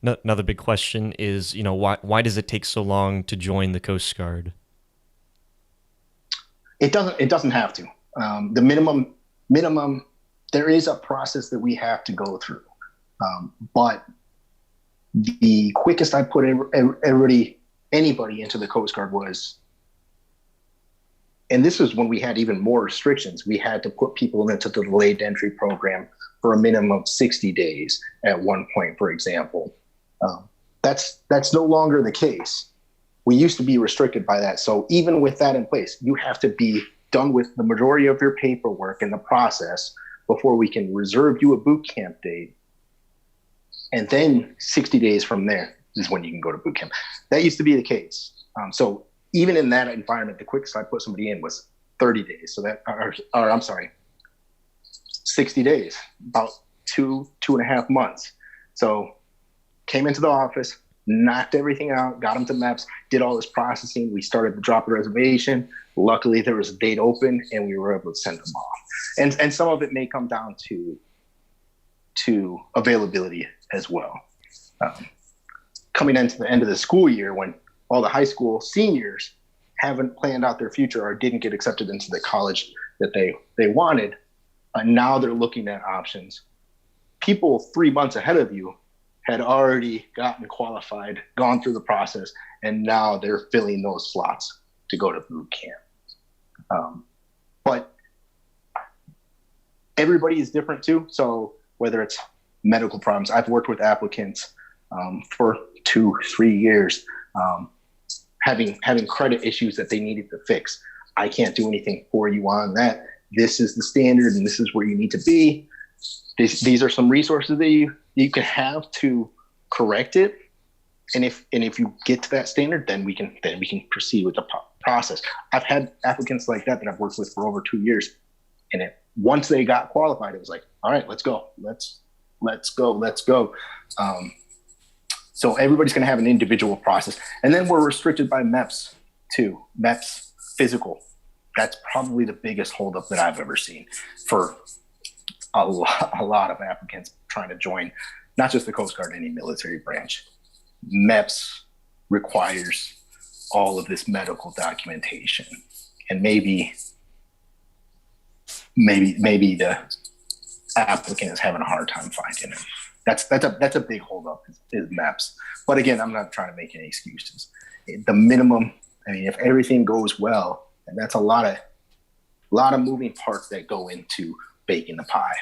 Another big question is, why does it take so long to join the Coast Guard? It doesn't have to. The minimum there is a process that we have to go through. But the quickest I put anybody into the Coast Guard was, and this was when we had even more restrictions. We had to put people into the delayed entry program for a minimum of 60 days at one point, for example. Um, that's no longer the case. We used to be restricted by that. So even with that in place, you have to be done with the majority of your paperwork and the process before we can reserve you a boot camp date. And then 60 days from there is when you can go to boot camp. That used to be the case. So even in that environment, the quickest I put somebody in was 30 days. So or I'm sorry, 60 days, about 2.5 months. So came into the office, knocked everything out, got them to MEPS, did all this processing. We started the drop the reservation. Luckily, there was a date open, and we were able to send them off. And some of it may come down to availability as well. Um, Coming into the end of the school year, when all the high school seniors haven't planned out their future or didn't get accepted into the college that they wanted, now they're looking at options. People 3 months ahead of you had already gotten qualified, gone through the process, and now they're filling those slots to go to boot camp. But everybody is different too. So whether it's medical problems, I've worked with applicants for 2-3 years, having credit issues that they needed to fix. I can't do anything for you on that. This is the standard, and this is where you need to be. These are some resources that you can have to correct it. And if you get to that standard, then we can proceed with the process. I've had applicants like that I've worked with for over 2 years, and once they got qualified, it was like, all right, let's go, let's go. So everybody's going to have an individual process, and then we're restricted by MEPS too. MEPS physical. That's probably the biggest holdup that I've ever seen for a lot of applicants trying to join, not just the Coast Guard, any military branch. MEPS requires all of this medical documentation, and maybe the applicant is having a hard time finding it. That's a big holdup is MEPS. But again, I'm not trying to make any excuses. The minimum, I mean, if everything goes well, and that's a lot of moving parts that go into baking the pie.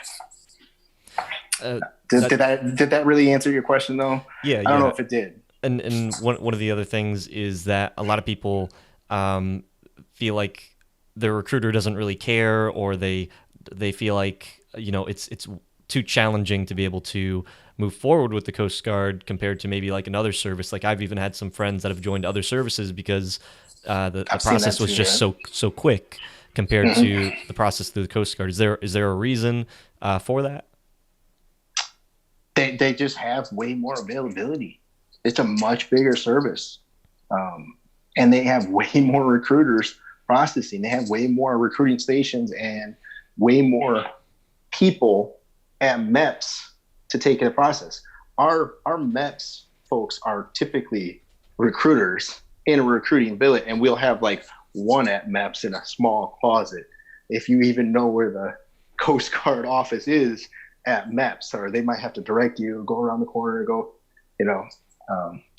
Did that really answer your question though? Yeah, I don't know yeah. if it did. And one of the other things is that a lot of people feel like their recruiter doesn't really care, or they feel like it's too challenging to be able to move forward with the Coast Guard compared to maybe like another service. Like I've even had some friends that have joined other services because the process was just so quick compared to the process through the Coast Guard. Is there a reason for that? They just have way more availability. It's a much bigger service, and they have way more recruiters processing. They have way more recruiting stations and way more people at MEPS to take the process. Our MEPS folks are typically recruiters in a recruiting billet, and we'll have like one at MEPS in a small closet. If you even know where the Coast Guard office is at MEPS, or they might have to direct you, go around the corner,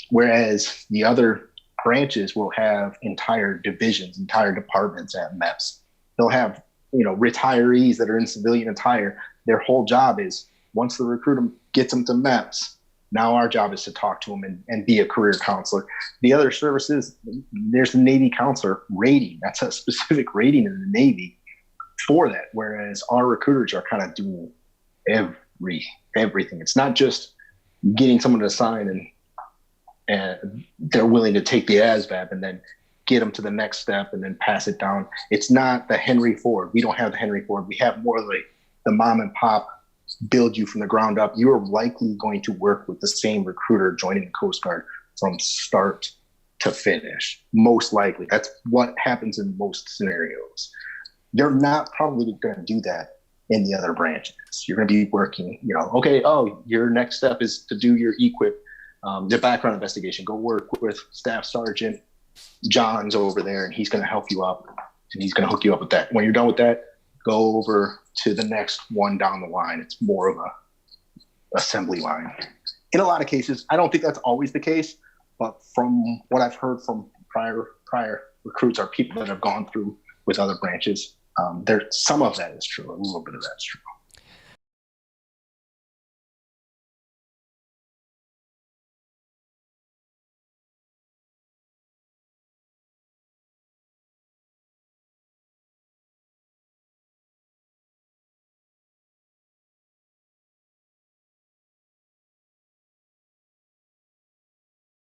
whereas the other branches will have entire divisions, entire departments at MEPS. They'll have, retirees that are in civilian attire. Their whole job is, once the recruiter gets them to MEPS, now our job is to talk to them and be a career counselor. The other services, there's the Navy counselor rating. That's a specific rating in the Navy for that. Whereas our recruiters are kind of doing everything. It's not just getting someone to sign and they're willing to take the ASVAB and then get them to the next step and then pass it down. It's not the Henry Ford. We don't have the Henry Ford. We have more like the mom and pop build you from the ground up. You are likely going to work with the same recruiter joining the Coast Guard from start to finish. Most likely. That's what happens in most scenarios. You're not probably going to do that in the other branches. You're going to be working, your next step is to do your equip The background investigation, go work with Staff Sergeant John's over there, and he's going to help you up, and he's going to hook you up with that. When you're done with that, go over to the next one down the line. It's more of a assembly line. In a lot of cases, I don't think that's always the case, but from what I've heard from prior recruits, are people that have gone through with other branches, there some of that is true. A little bit of that's true.